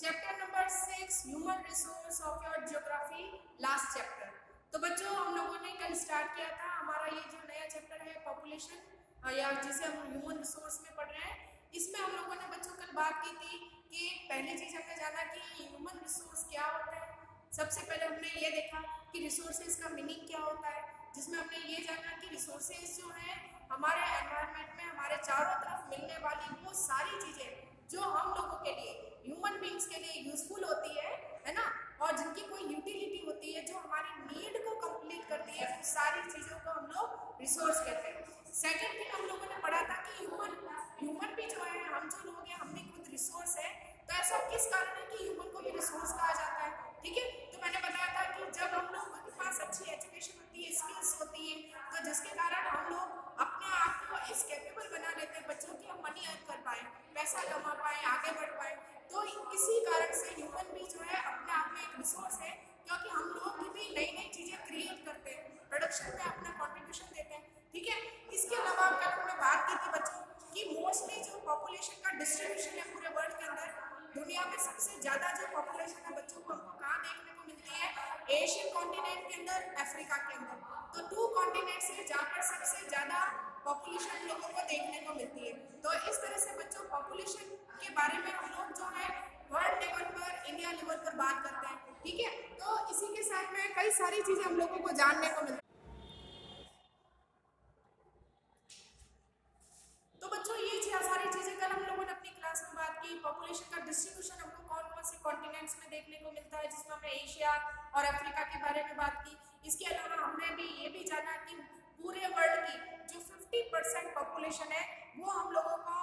Chapter number 6 human resource of your geography last chapter. तो बच्चों हम लोगों ने कल स्टार्ट किया था हमारा ये जो नया चैप्टर है पॉपुलेशन या जिसे हम ह्यूमन रिसोर्स में पढ़ रहे हैं। इसमें हम लोगों ने बच्चों कल बात की थी कि पहली चीज हमने जाना कि ह्यूमन रिसोर्स क्या होता है। सबसे पहले हमने ये देखा कि रिसोर्सेज का मीनिंग क्या होता है, जिसमें हमने ये जाना कि रिसोर्सेज जो है हमारे एनवायरनमेंट में हमारे चारों तरफ मिलने वाली वो सारी चीजें जो हम लोगों के लिए ह्यूमन बींग्स के लिए यूजफुल होती है ना, और जिनकी कोई यूटिलिटी होती है जो हमारी नीड को कंप्लीट करती है, उन सारी चीजों को हम लोग रिसोर्स कहते हैं। सेकंड थिंग हम लोगों ने पढ़ा था कि ह्यूमन भी जो है, हम जो लोग हैं हम भी खुद रिसोर्स है। तो ऐसा किस कारण है कि ह्यूमन को भी रिसोर्स कहा जाता है? ठीक है, तो मैंने बताया था कि जब हम लोगों के पास अच्छी एजुकेशन होती है, स्किल्स होती है, तो जिसके कारण हम लोग अपने आप को इस कैपेबल बना लेते हैं बच्चों की हम मनी अर्न कर पाए, पैसा कमा पाए, आगे बढ़ पाए। तो इसी कारण से ह्यूमन भी जो है अपने आप में एक रिसोर्स है, क्योंकि हम लोग भी नई नई चीजें क्रिएट करते हैं, प्रोडक्शन में अपना कॉन्ट्रीब्यूशन देते हैं। ठीक है, इसके अलावा कल हमने बात की थी बच्चों कि मोस्टली जो पॉपुलेशन का डिस्ट्रीब्यूशन है पूरे वर्ल्ड के अंदर, दुनिया में सबसे ज्यादा जो पॉपुलेशन है बच्चों को हमको कहाँ देखने को मिलती है? एशियन कॉन्टिनेंट के अंदर, अफ्रीका के अंदर। तो 2 कॉन्टिनेंट्स है जहाँ पर सबसे ज्यादा पॉपुलेशन लोगों को देखने को मिलती है। तो इस तरह से बच्चों पॉपुलेशन के बारे में हम लोग जो है वर्ल्ड लेवल पर, इंडिया लेवल पर बात करते हैं। ठीक है, तो इसी के साथ में कई सारी चीजें हम लोगों को जानने को मिलती है। तो बच्चों ये सारी चीजें कल हम लोगों ने अपनी क्लास में बात की। पॉपुलेशन का डिस्ट्रीब्यूशन हमको कौन कौन से कॉन्टिनेंट्स में देखने को मिलता है, जिसमें हमने एशिया और अफ्रीका के बारे में बात की। इसके अलावा हमने भी ये भी जाना कि पूरे वर्ल्ड की जो 50% पॉपुलेशन है वो हम लोगों को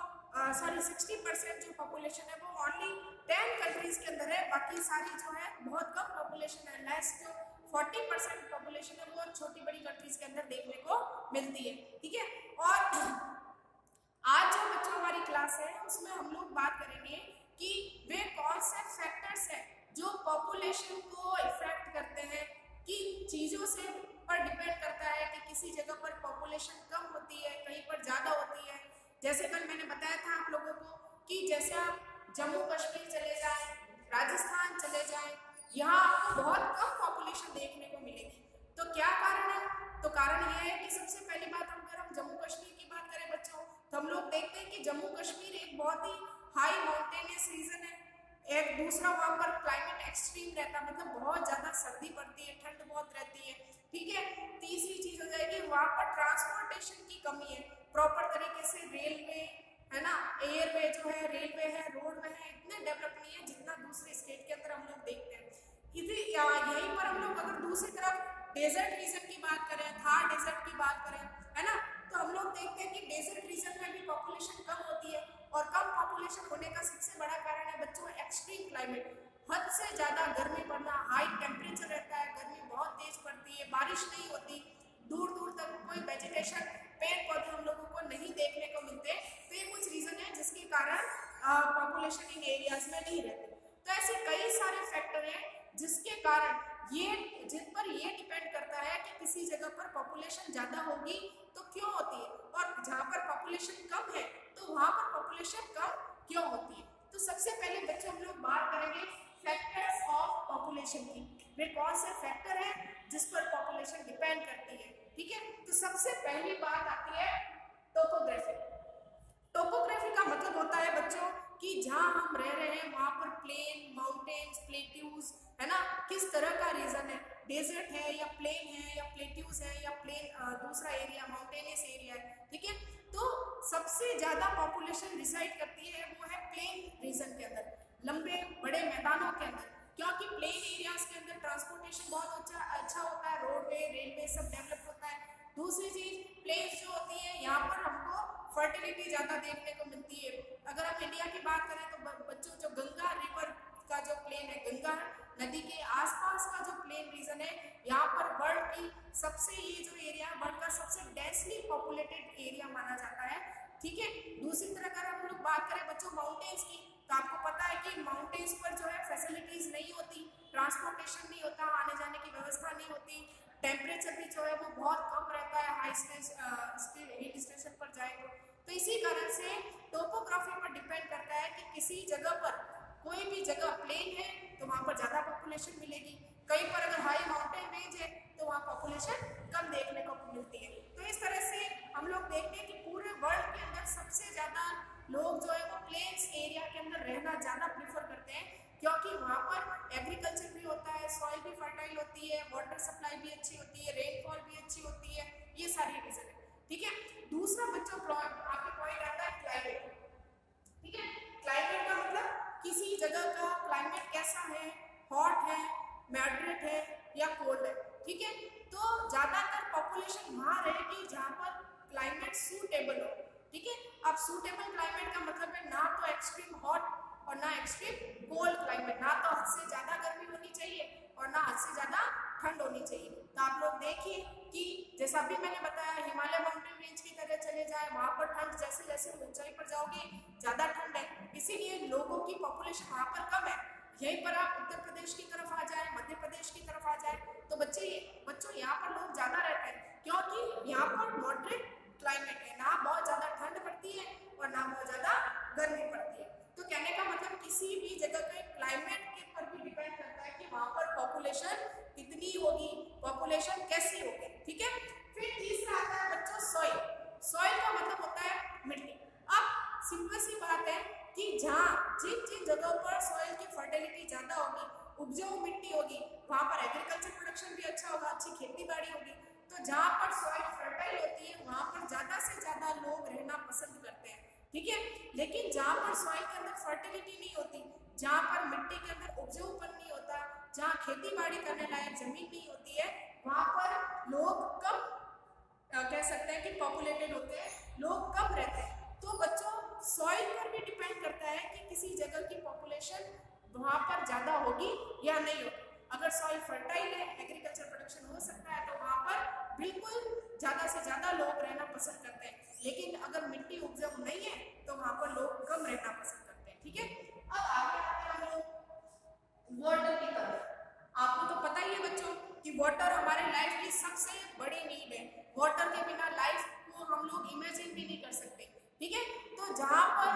60% जो पॉपुलेशन है वो ओनली 10 कंट्रीज के अंदर है, बाकी सारी जो है बहुत कम पॉपुलेशन है। लेस जो 40% पॉपुलेशन है वो छोटी बड़ी कंट्रीज के अंदर देखने को मिलती है। ठीक है, और आज जो बच्चों हमारी क्लास है उसमें हम लोग बात करेंगे कि वे कौन से फैक्टर्स हैं जो पॉपुलेशन को इफेक्ट करते हैं, कि चीजों से पर डिपेंड करता है कि किसी जगह पर पॉपुलेशन कम होती है, कहीं पर ज्यादा होती है। जैसे कल मैंने बताया था आप लोगों को कि जैसे आप जम्मू कश्मीर चले जाएं, राजस्थान चले जाएं, यहाँ आपको बहुत कम पॉपुलेशन देखने को मिलेगी। तो क्या कारण है? तो कारण यह है कि सबसे पहली बात अगर हम जम्मू कश्मीर की बात करें बच्चों, तो हम लोग देखते हैं कि जम्मू कश्मीर एक बहुत ही हाई माउंटेनियस रीजन है। एक दूसरा वहाँ पर क्लाइमेट एक्सट्रीम रहता है, मतलब बहुत ज्यादा सर्दी पड़ती है, ठंड बहुत रहती है। ठीक है, तीसरी चीज हो जाएगी वहाँ पर ट्रांसपोर्टेशन की कमी है, प्रॉपर तरीके से रेलवे है ना, एयरवे जो है, रेलवे है, रोडवे है, इतने डेवलप नहीं है जितना दूसरे स्टेट के अंदर हम लोग देखते हैं। यहीं पर हम लोग अगर दूसरी तरफ डेजर्ट रीजन की बात करें, थार डेजर्ट की बात करें, है ना, तो हम लोग देखते हैं कि डेजर्ट रीजन में भी पॉपुलेशन कम होती है, और कम पॉपुलेशन होने का सबसे बड़ा कारण है बच्चों एक्सट्रीम क्लाइमेट, हद से ज्यादा गर्मी पड़ना, हाई टेम्परेचर रहता है, गर्मी बहुत तेज पड़ती है, बारिश नहीं होती, दूर दूर तक कोई वेजिटेशन, पेड़ पौधे हम लोगों को नहीं देखने को मिलते। तो ये कुछ रीजन है जिसके कारण पॉपुलेशन इन एरियाज में नहीं रहती। तो ऐसे कई सारे फैक्टर हैं जिसके कारण जिन पर ये डिपेंड करता है कि किसी जगह पर पॉपुलेशन ज्यादा होगी तो क्यों होती है, और जहाँ पर पॉपुलेशन कम है तो वहाँ पर पॉपुलेशन कम क्यों होती है। तो सबसे पहले बच्चों हम लोग बात करेंगे फैक्टर्स ऑफ पॉपुलेशन की। वे कौन से फैक्टर हैं जिस पर पॉपुलेशन डिपेंड करती है? ठीक है, तो सबसे पहली बात आती है टोपोग्राफी। टोपोग्राफी का मतलब होता है बच्चों कि जहाँ हम रह रहे हैं वहाँ पर प्लेन, माउंटेन्स, प्लेट्यूज, है ना, किस तरह का रीजन है, डेजर्ट है या प्लेन है या प्लेट्यूज है या प्लेन दूसरा एरिया माउंटेनियस एरिया है। ठीक है, तो सबसे ज्यादा पॉपुलेशन डिसाइड करती है वो है प्लेन रीजन के अंदर, लंबे बड़े मैदानों के अंदर, क्योंकि प्लेन एरियाज के अंदर ट्रांसपोर्टेशन बहुत अच्छा होता है, रोडवे, रेलवे सब डेवलप होता है। दूसरी चीज प्लेन्स जो होती है यहाँ पर हमको फर्टिलिटी ज्यादा देखने को मिलती है। अगर हम इंडिया की बात करें तो बच्चों जो गंगा रिवर का जो प्लेन है, गंगा नदी के आसपास का जो प्लेन रीजन है, यहाँ पर वर्ल्ड की सबसे, ये जो एरिया वर्ल्ड का सबसे डेंसली पॉपुलेटेड एरिया माना जाता है। ठीक है, दूसरी तरह अगर हम लोग बात करें बच्चों माउंटेन्स की, तो आपको पता है कि माउंटेन्स पर जो है फैसिलिटीज नहीं होती, ट्रांसपोर्टेशन नहीं होता, आने जाने की व्यवस्था नहीं होती, टेम्परेचर भी जो है वो बहुत कम रहता है हाई हिल स्टेशन पर जाए तो इसी कारण से टोपोग्राफी पर डिपेंड करता है कि किसी जगह पर कोई भी जगह प्लेन है तो वहाँ पर ज़्यादा पॉपुलेशन मिलेगी, कहीं पर अगर हाई माउंटेन रेंज है तो वहाँ पॉपुलेशन कम देखने को मिलती है। तो इस तरह से हम लोग देखते हैं कि पूरे वर्ल्ड के अंदर सबसे ज़्यादा लोग जो है वो प्लेन्स एरिया के अंदर रहना ज़्यादा प्रीफर करते हैं, क्योंकि वहाँ पर एग्रीकल्चर भी होता है, सॉइल भी फर्टाइल होती है, वाटर सप्लाई भी अच्छी होती है, रेनफॉल भी अच्छी होती है, ये सारी रीजन है। ठीक है, दूसरा बच्चों आपके पॉइंट आता है क्लाइमेट। ठीक है, क्लाइमेट का मतलब किसी जगह का क्लाइमेट कैसा है, हॉट है, मॉडरेट है या कोल्ड है। ठीक है, तो ज्यादातर पॉपुलेशन वहाँ रहेगी जहाँ पर क्लाइमेट सूटेबल हो। ठीक है, अब सूटेबल क्लाइमेट का मतलब है ना तो एक्सट्रीम हॉट और ना एक्सट्रीम कोल्ड क्लाइमेट, ना तो हद से ज्यादा गर्मी होनी चाहिए और ना हद से ज्यादा ठंड होनी चाहिए। तो आप लोग देखिए कि जैसा भी मैंने बताया, हिमालय माउंटेन रेंज की तरह चले जाए, वहाँ पर ठंड जैसे जैसे ऊंचाई पर जाओगे ज्यादा ठंड है, इसीलिए लोगों की पॉपुलेशन वहाँ पर कम है। यहीं पर आप उत्तर प्रदेश की तरफ आ जाए, मध्य प्रदेश की तरफ आ जाए, तो बच्चों यहाँ पर लोग ज्यादा रहते हैं, क्योंकि यहाँ पर मॉडरेट क्लाइमेट है, ना बहुत ज्यादा ठंड पड़ती है और ना बहुत ज्यादा गर्मी पड़ती है। तो कहने का मतलब किसी भी जगह के क्लाइमेट के पर भी डिपेंड करता है कि वहाँ पर पॉपुलेशन कितनी होगी, पॉपुलेशन कैसी होगी। ठीक है, फिर तीसरा आता है बच्चों सॉइल। सॉइल का मतलब होता है मिट्टी। अब सिंपल सी बात है कि जहाँ जिन जिन जगहों पर सॉइल की फर्टिलिटी ज्यादा होगी, उपजाऊ मिट्टी होगी, वहाँ पर एग्रीकल्चर प्रोडक्शन भी अच्छा होगा, अच्छी खेती बाड़ी होगी। तो जहाँ पर सॉइल फर्टाइल होती है वहाँ पर ज्यादा से ज्यादा लोग रहना पसंद करते हैं। ठीक है, लेकिन जहाँ पर सॉइल के अंदर फर्टिलिटी नहीं होती, जहाँ पर मिट्टी के अंदर उपजाऊपन नहीं होता, जहाँ खेती बाड़ी करने लायक जमीन नहीं होती है, वहाँ पर लोग कम कह सकते हैं कि पॉपुलेटेड होते हैं, लोग कम रहते हैं। तो बच्चों सॉइल पर भी डिपेंड करता है कि किसी जगह की पॉपुलेशन वहाँ पर ज्यादा होगी या नहीं होगी। अगर सॉइल फर्टाइल है, एग्रीकल्चर प्रोडक्शन हो सकता है, तो वहाँ पर बिल्कुल ज्यादा से ज्यादा लोग रहना पसंद करते हैं। लेकिन अगर मिट्टी उपजाऊ नहीं है तो वहाँ पर लोग कम रहना पसंद करते हैं। ठीक है, अब आगे आते हैं हम लोग वाटर की तरफ। आपको तो पता ही है बच्चों कि वाटर हमारे लाइफ की सबसे बड़ी नीड है। वाटर के बिना लाइफ को हम लोग इमेजिन भी नहीं कर सकते। ठीक है, तो जहाँ पर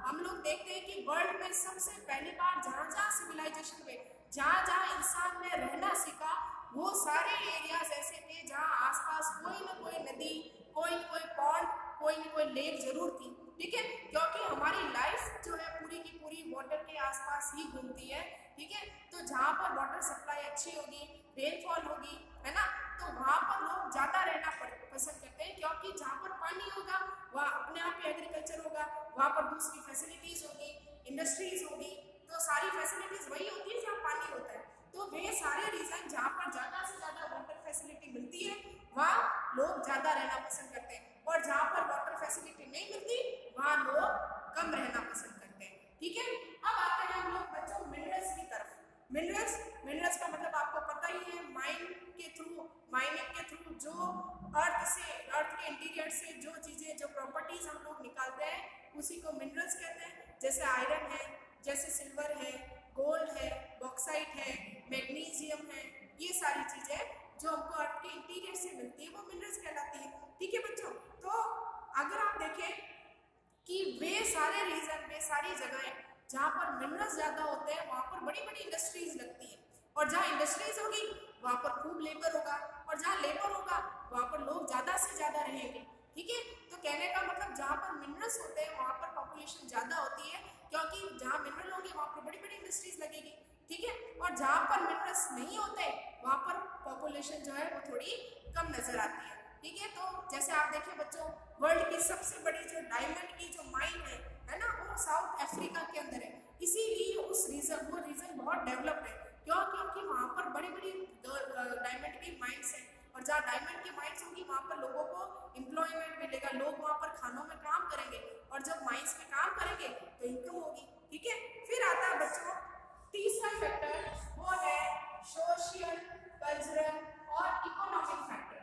हम लोग देखते हैं कि वर्ल्ड में सबसे पहली बार जहाँ जहाँ सिविलाइजेशन हुए, जहाँ जहाँ इंसान ने रहना सीखा, वो सारे एरियाज ऐसे थे जहाँ आसपास कोई ना कोई नदी, कोई न कोई पॉन्ड, कोई न कोई लेक जरूर थी। ठीक है, क्योंकि हमारी लाइफ जो है पूरी की पूरी वाटर के आसपास ही घूमती है। ठीक है, तो जहाँ पर वाटर सप्लाई अच्छी होगी, रेनफॉल होगी, है ना, तो वहाँ पर लोग ज्यादा रहना पसंद करते हैं, क्योंकि जहाँ पर पानी होगा वहाँ अपने आप ही एग्रीकल्चर होगा, वहाँ पर दूसरी फैसिलिटीज होगी, इंडस्ट्रीज होगी। तो सारी फैसिलिटीज वही होती है जहाँ पानी होता है। तो वे सारे रीजन जहाँ पर ज्यादा से ज्यादा वाटर फैसिलिटी मिलती है वहाँ लोग ज्यादा रहना पसंद करते हैं, और जहाँ पर वाटर फैसिलिटी नहीं मिलती वहाँ लोग कम रहना पसंद करते हैं। ठीक है, अब आते हैं हम लोग बच्चों मिनरल्स की तरफ। मिनरल्स का मतलब आपको पता ही है, माइनिंग के थ्रू जो अर्थ के इंटीरियर से जो चीजें, जो प्रॉपर्टीज हम लोग निकालते हैं उसी को मिनरल्स कहते हैं। जैसे आयरन है, जैसे सिल्वर है, गोल्ड है, बॉक्साइट है, मैग्नीशियम है, ये सारी चीजें जो हमको अर्थ के इंटीरियर से मिलती है वो मिनरल्स कहलाती है। ठीक है बच्चों, तो अगर आप देखें कि वे सारे रीजन में, सारी जगहें जहाँ पर मिनरल्स ज्यादा होते हैं वहाँ पर बड़ी बड़ी इंडस्ट्रीज लगती है, और जहाँ इंडस्ट्रीज होगी वहाँ पर खूब लेबर होगा, और जहाँ लेबर होगा वहाँ पर लोग ज्यादा से ज्यादा रहेंगे। ठीक है, तो कहने का मतलब जहाँ पर मिनरल्स होते हैं वहाँ पर पॉपुलेशन ज्यादा होती है, क्योंकि जहाँ मिनरल होंगे वहाँ पर बड़ी बड़ी इंडस्ट्रीज लगेगी। ठीक है, और जहाँ पर मिनरल्स नहीं होते वहाँ पर पॉपुलेशन जो है वो थोड़ी कम नजर आती है। ठीक है, तो जैसे आप देखिए बच्चों, वर्ल्ड की सबसे बड़ी जो डायमंड की जो माइन है ना, वो साउथ अफ्रीका के अंदर है। इसीलिए वो रीजन बहुत डेवलप्ड है, क्योंकि वहाँ पर बड़ी बड़ी डायमंड की माइंस है, और जहाँ डायमंड की माइंस होगी वहाँ पर लोगों को एम्प्लॉयमेंट मिलेगा, लोग वहाँ पर खानों में काम करेंगे, और जब माइंस में काम करेंगे तो इनकम होगी। ठीक है, फिर आता है बच्चों तीसरा फैक्टर, वो है सोशल, कल्चरल और इकोनॉमिक फैक्टर।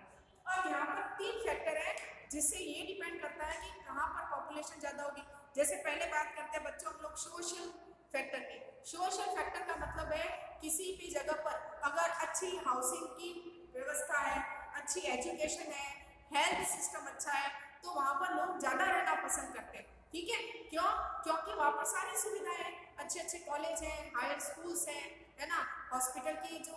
अब यहाँ पर 3 फैक्टर है जिससे ये डिपेंड करता है कि कहाँ पर पॉपुलेशन ज्यादा होगी। जैसे पहले बात करते हैं बच्चों हम लोग सोशल फैक्टर की। सोशल फैक्टर का मतलब है किसी भी जगह पर अगर अच्छी हाउसिंग की व्यवस्था है, अच्छी एजुकेशन है, हेल्थ सिस्टम अच्छा है, तो वहाँ पर लोग ज्यादा रहना पसंद करते हैं। ठीक है, क्यों? क्योंकि वहाँ पर सारी सुविधाएं, अच्छे अच्छे कॉलेज हैं, हायर स्कूल्स हैं, है ना, हॉस्पिटल की जो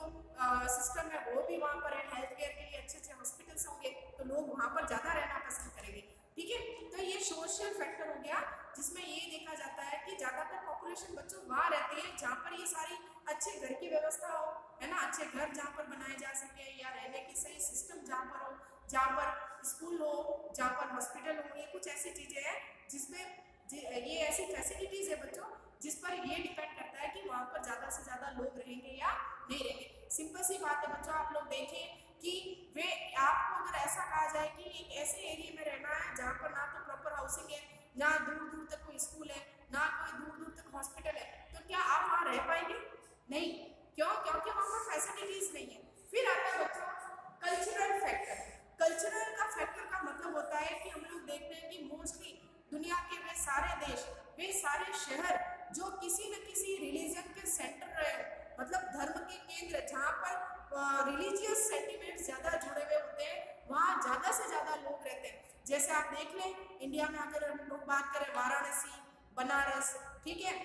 सिस्टम है वो भी वहाँ पर है, हेल्थ केयर के लिए अच्छे अच्छे हॉस्पिटल्स होंगे, तो लोग वहाँ पर ज़्यादा रहना पसंद करेंगे। ठीक है, तो ये सोशल फैक्टर हो गया, जिसमें ये देखा जाता है कि ज़्यादातर पॉपुलेशन बच्चों वहाँ रहती है जहाँ पर ये सारी अच्छे घर की व्यवस्था हो, है ना, अच्छे घर जहाँ पर बनाए जा सके, या रहने की सही सिस्टम जहाँ पर हो, जहाँ पर स्कूल हो, जहाँ पर हॉस्पिटल हो, ये कुछ ऐसी चीज़ें हैं जिसमें ये ऐसी फैसिलिटीज़ है बच्चों जिस पर ये डिपेंड करता है कि वहाँ पर ज़्यादा से ज़्यादा लोग रहेंगे या नहीं रहेंगे। सिंपल सी बात है बच्चों, आप लोग देखें कि वे आपको अगर ऐसा कहा जाए कि एक ऐसे एरिया में रहना है जहाँ पर ना तो प्रॉपर हाउसिंग है, ना दूर दूर तक कोई स्कूल है, ना कोई दूर दूर तक हॉस्पिटल है, तो क्या आप वहाँ रह पाएंगे? नहीं। क्यों? क्योंकि वहाँ पर फैसिलिटीज नहीं है। फिर आता है बच्चों कल्चरल फैक्टर। कल्चरल का फैक्टर का मतलब होता है कि हम लोग देखते हैं कि मोस्टली दुनिया के वे सारे देश, वे सारे शहर जो किसी न किसी रिलीजन के सेंटर रहे, मतलब धर्म के केंद्र, जहाँ पर रिलीजियस सेंटिमेंट्स ज़्यादा जुड़े हुए होते हैं, वहाँ ज़्यादा से ज़्यादा लोग रहते हैं। जैसे आप देख लें इंडिया में अगर हम लोग बात करें, वाराणसी, बनारस, ठीक है,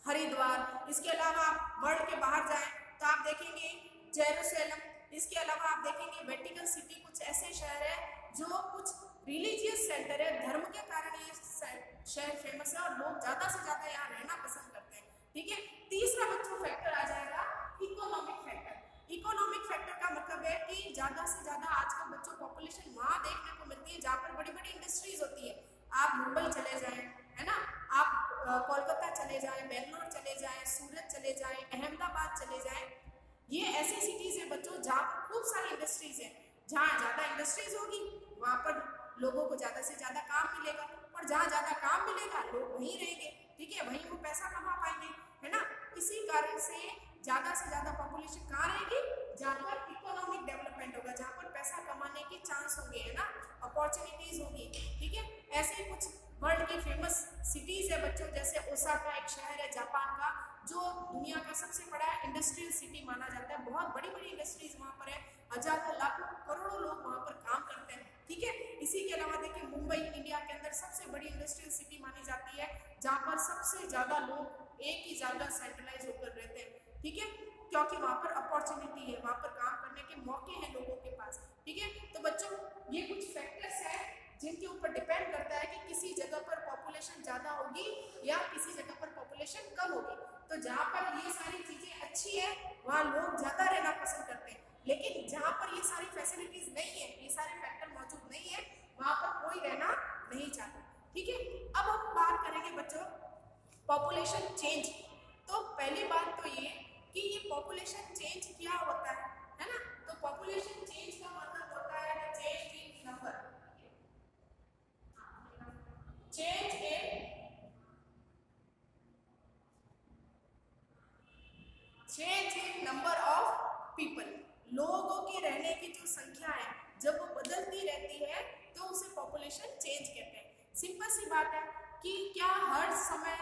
हरिद्वार, इसके अलावा आप वर्ल्ड के बाहर जाएं तो आप देखेंगे जेरूसलम, इसके अलावा आप देखेंगे वेटिकन सिटी, कुछ ऐसे शहर है जो कुछ रिलीजियस सेंटर है, धर्म के कारण ये शहर फेमस है और लोग ज़्यादा से ज़्यादा यहाँ रहना पसंद करते हैं। ठीक है, तीसरा बच्चों फैक्टर आ जाएगा इकोनॉमिक फैक्टर। इकोनॉमिक फैक्टर का मतलब है कि ज़्यादा से ज़्यादा आजकल बच्चों पॉपुलेशन वहाँ देखने को मिलती है जहाँ पर बड़ी बड़ी इंडस्ट्रीज होती है। आप मुंबई चले जाएं, है ना, आप कोलकाता चले जाएं, बेंगलोर चले जाएं, सूरत चले जाएं, अहमदाबाद चले जाएं, ये ऐसी सिटीज है बच्चों जहाँ पर खूब सारी इंडस्ट्रीज है। जहाँ ज़्यादा इंडस्ट्रीज होगी वहाँ पर लोगों को ज़्यादा से ज़्यादा काम मिलेगा, और जहाँ ज़्यादा काम मिलेगा लोग वहीं रहेंगे। ठीक है, वहीं वो पैसा कमा पाएंगे, है ना। इसी कारण से ज़्यादा से ज़्यादा पॉपुलेशन कहाँ रहेगी? जहाँ पर इकोनॉमिक डेवलपमेंट होगा, जहाँ पर पैसा कमाने के चांस होंगे, है ना, अपॉर्चुनिटीज होगी। ठीक है, ऐसे ही कुछ वर्ल्ड की फेमस सिटीज है बच्चों, जैसे ओसाका एक शहर है जापान का, जो दुनिया का सबसे बड़ा इंडस्ट्रियल सिटी माना जाता है। बहुत बड़ी बड़ी इंडस्ट्रीज वहाँ पर है, हजारों लाखों करोड़ों लोग वहाँ पर काम करते हैं। ठीक है, इसी के अलावा देखिए मुंबई इंडिया के अंदर सबसे बड़ी इंडस्ट्रियल सिटी मानी जाती है, जहाँ पर सबसे ज़्यादा लोग एक ही जगह सेंट्रलाइज होकर रहते हैं। ठीक है, क्योंकि वहाँ पर अपॉर्चुनिटी है, वहाँ पर काम करने के मौके हैं लोगों के पास। ठीक है, तो बच्चों ये कुछ फैक्टर्स हैं जिनके ऊपर डिपेंड करता है कि किसी जगह पर पॉपुलेशन ज़्यादा होगी या किसी जगह पर पॉपुलेशन कम होगी। तो जहाँ पर ये सारी चीज़ें अच्छी है वहाँ लोग ज़्यादा रहना पसंद करते हैं, लेकिन जहाँ पर ये सारी फैसिलिटीज नहीं है, ये सारे फैक्टर मौजूद नहीं है, वहाँ पर कोई रहना नहीं चाहता। ठीक है, अब हम बात करेंगे बच्चों पॉपुलेशन चेंज। तो पहली बात तो ये कि ये पॉपुलेशन चेंज क्या होता है ना। तो पॉपुलेशन चेंज का मतलब होता है change in number, change in number of people. लोगों की रहने की जो संख्या है जब वो बदलती रहती है तो उसे पॉपुलेशन चेंज कहते हैं। सिंपल सी बात है कि क्या हर समय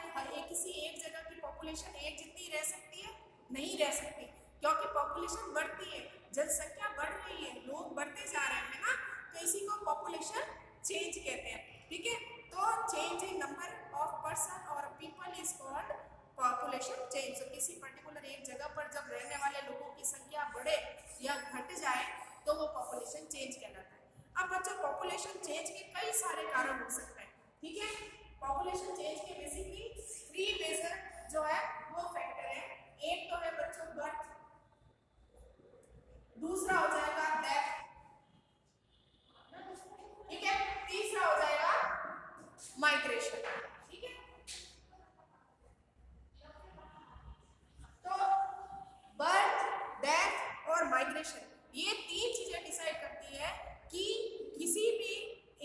किसी एक जगह की पॉपुलेशन एक जितनी रह सकती है? नहीं रह सकती, क्योंकि पॉपुलेशन बढ़ती है, जनसंख्या बढ़ रही है, लोग बढ़ते जा रहे हैं ना, तो इसी को पॉपुलेशन चेंज कहते हैं। ठीक है, तो change in number of person और people is called population change. तो किसी पर्टिकुलर एक जगह पर जब रहने वाले लोगों की संख्या बढ़े या घट जाए तो वो पॉपुलेशन चेंज कहलाता है। अब बच्चों पॉपुलेशन चेंज के कई सारे कारण हो सकते हैं। ठीक है, पॉपुलेशन चेंज के बेसिकली 3 मेजर जो है वो फैक्टर है। एक तो है बच्चों बर्थ, दूसरा हो जाएगा डेथ, ठीक है, तीसरा हो जाएगा माइग्रेशन। ठीक है, तो बर्थ, डेथ और माइग्रेशन ये 3 चीजें डिसाइड करती है कि किसी भी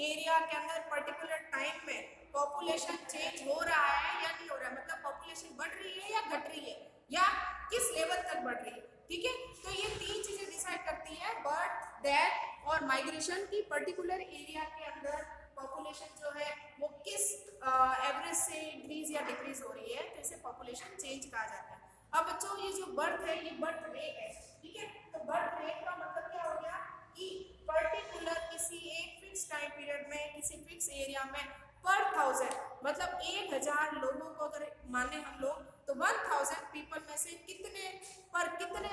एरिया के अंदर पर्टिकुलर टाइम में पॉपुलेशन चेंज हो रहा है या नहीं हो रहा है, मतलब पॉपुलेशन बढ़ रही है या घट रही है या किस लेवल तक बढ़ रही है। ठीक है, तो ये 3 चीजें डिसाइड करती है बर्थ, डेथ और माइग्रेशन की पर्टिकुलर एरिया के अंदर पॉपुलेशन जो है वो किस एवरेज से इंक्रीज या डिक्रीज हो रही है, तो इसे पॉपुलेशन चेंज कहा जाता है। अब बच्चों ये जो बर्थ है ये बर्थ रेट है। ठीक है, तो बर्थ रेट का मतलब क्या हो गया कि पर्टिकुलर किसी एक फिक्स टाइम पीरियड में किसी फिक्स एरिया में पर 1000, मतलब 1000 लोगों को अगर माने हम लोग तो 1000 पीपल में से कितने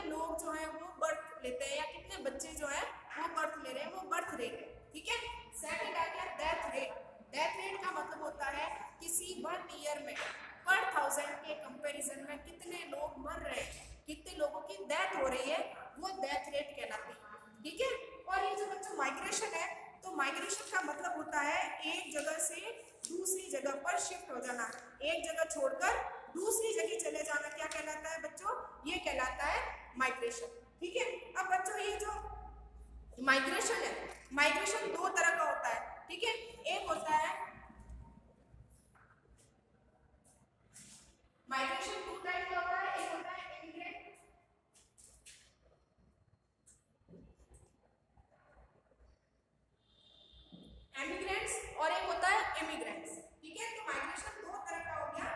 लोग जो है वो बर्थ लेते हैं या कितने बच्चे जो है वो बर्थ ले रहे हैं, वो बर्थ रेट है। ठीक है, सेकंड आ गया डेथ रेट। डेथ रेट का मतलब होता है किसी 1 ईयर में पर 1000 के कंपैरिजन में कितने लोग मर रहे हैं, कितने लोगों की डेथ हो रही है, वो डेथ रेट कहलाती है। ठीक है, और ये जो बच्चों माइग्रेशन है, तो माइग्रेशन का मतलब होता है एक जगह से दूसरी जगह पर शिफ्ट हो जाना, एक जगह छोड़कर दूसरी जगह चले जाना, क्या कहलाता है बच्चों, ये कहलाता है माइग्रेशन। ठीक है, अब बच्चों ये जो माइग्रेशन है, माइग्रेशन 2 तरह का होता है। ठीक है, एक होता है माइग्रेशन 2 टाइप का होता है, एक होता है इमिग्रेंट, एमिग्रेंट्स, और एक होता है इमिग्रेंट्स। ठीक है, तो माइग्रेशन 2 तरह का हो गया।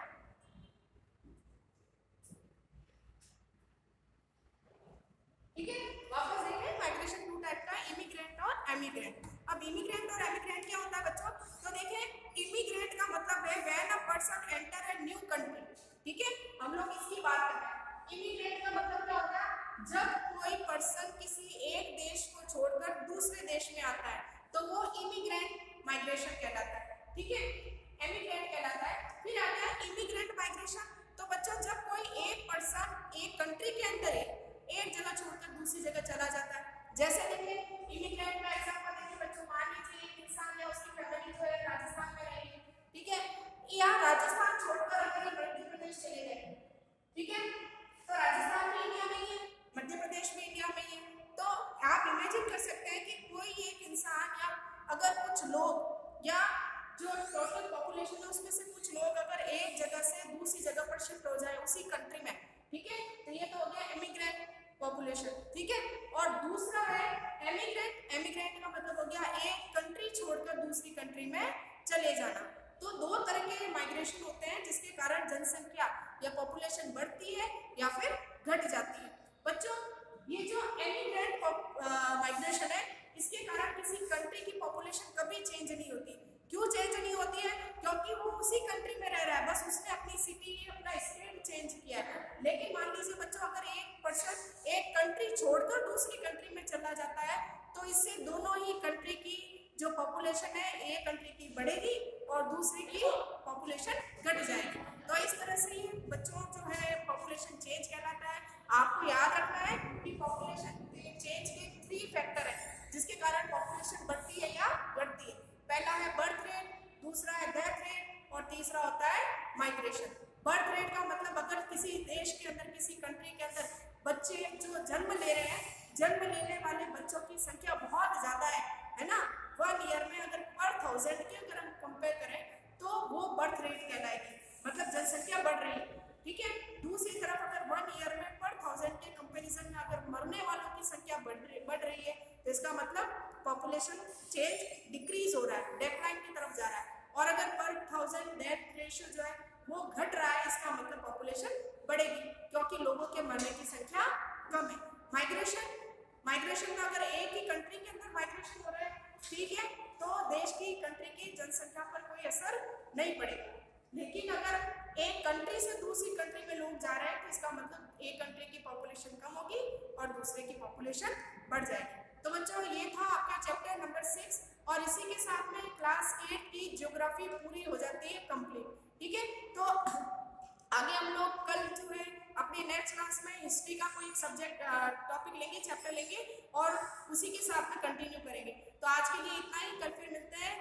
ठीक है, वापस देखें माइग्रेशन 2 टाइप का, इमिग्रेंट और एमिग्रेंट। अब इमिग्रेंट और एमिग्रेंट क्या होता है बच्चों, तो देखें इमिग्रेंट का मतलब है when a person enter a new country. ठीक है, हम लोग इसकी बात कर रहे हैं। इमिग्रेंट का मतलब क्या होता है, जब कोई पर्सन किसी एक देश को छोड़कर दूसरे देश में आता है तो वो इमिग्रेंट माइग्रेशन कहलाता है। ठीक है, एमिग्रेंट कहलाता है। फिर आ गया इमिग्रेंट माइग्रेशन, तो बच्चों जब कोई एक पर्सन एक कंट्री के अंदर है, एक जगह छोड़कर दूसरी जगह चला जाता है। जैसे देखिए इमिग्रेंट का एग्जांपल देखिए बच्चों, मान लीजिए एक इंसान या उसकी फैमिली जो है राजस्थान में रह रही है। ठीक है, या राजस्थान छोड़कर अगर मध्य प्रदेश चले गए, ठीक है, तो राजस्थान भी इंडिया में ही है, मध्य प्रदेश भी इंडिया में ही है। तो आप इमेजिन कर सकते हैं कि कोई एक इंसान या अगर कुछ लोग या जो टोटल पॉपुलेशन है उसमें से कुछ लोग अगर एक जगह से दूसरी जगह पर शिफ्ट हो जाए उसी कंट्री में, ठीक है, तो ये तो हो गया इमिग्रेंट पॉपुलेशन। ठीक है, और दूसरा है एमिग्रेंट। एमिग्रेंट का मतलब हो गया एक कंट्री छोड़कर दूसरी कंट्री में चले जाना। तो 2 तरह के माइग्रेशन होते हैं जिसके कारण जनसंख्या या पॉपुलेशन बढ़ती है या फिर घट जाती है। बच्चों ये जो एमिग्रेंट माइग्रेशन है, इसके कारण किसी कंट्री की पॉपुलेशन कभी चेंज नहीं होती। क्यों चेंज नहीं होती है, क्योंकि वो उसी कंट्री में रह रहा है, बस उसने अपनी सिटी अपना स्टेट चेंज किया है। लेकिन मान लीजिए बच्चों अगर एक पर्सन एक कंट्री छोड़कर दूसरी कंट्री में चला जाता है तो इससे दोनों ही कंट्री की जो पॉपुलेशन है, एक कंट्री की बढ़ेगी और दूसरी की पॉपुलेशन घट जाएगी। तो इस तरह से ये बच्चों जो है पॉपुलेशन चेंज कहलाता है। आपको याद रखना है कि पॉपुलेशन चेंज के 3 फैक्टर है जिसके कारण पॉपुलेशन बढ़ती है या घटती है। पहला है बर्थ रेट, दूसरा है डेथ रेट और तीसरा होता है माइग्रेशन। बर्थ रेट का मतलब अगर किसी देश के अंदर, किसी कंट्री के अंदर बच्चे जो जन्म ले रहे हैं, जन्म लेने वाले बच्चों की संख्या बहुत ज्यादा है ना, 1 ईयर में अगर पर 1000 की अगर हम कंपेयर करें तो वो बर्थ रेट कहलाएगी, मतलब जनसंख्या बढ़ रही है। ठीक है, दूसरी तरफ अगर 1 ईयर में पर 1000 के कंपैरिजन में अगर मरने वालों की संख्या बढ़ रही है तो इसका मतलब पॉपुलेशन चेंज डिक्रीज हो रहा है, डिक्लाइन की तरफ जा रहा है। और अगर पर 1000 डेथ रेशियो जो है वो घट रहा है, इसका मतलब पॉपुलेशन बढ़ेगी क्योंकि लोगों के मरने की संख्या कम है। माइग्रेशन में अगर एक ही कंट्री के अंदर माइग्रेशन हो रहा है, ठीक है, तो देश की कंट्री की जनसंख्या पर कोई असर नहीं पड़ेगा। लेकिन अगर एक कंट्री से दूसरी कंट्री में लोग जा रहे हैं तो इसका मतलब एक कंट्री की पॉपुलेशन कम होगी और दूसरे की पॉपुलेशन बढ़ जाएगी। तो बच्चों ये था आपका चैप्टर नंबर 6 और इसी के साथ में क्लास 8 की ज्योग्राफी पूरी हो जाती है कंप्लीट। ठीक है, तो आगे हम लोग कल जो है अपने नेक्स्ट क्लास में हिस्ट्री का कोई सब्जेक्ट टॉपिक लेंगे, चैप्टर लेंगे और उसी के साथ में कंटिन्यू करेंगे। तो आज के लिए इतना ही, कल फिर मिलते हैं।